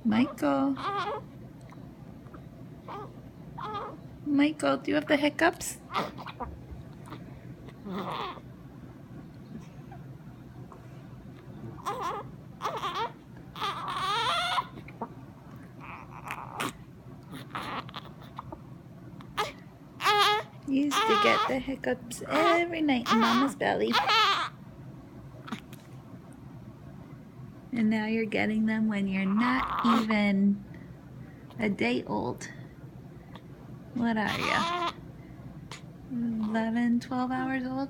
Michael. Michael, do you have the hiccups? You used to get the hiccups every night in Mama's belly. And now you're getting them when you're not even a day old. What are you? 11, 12 hours old?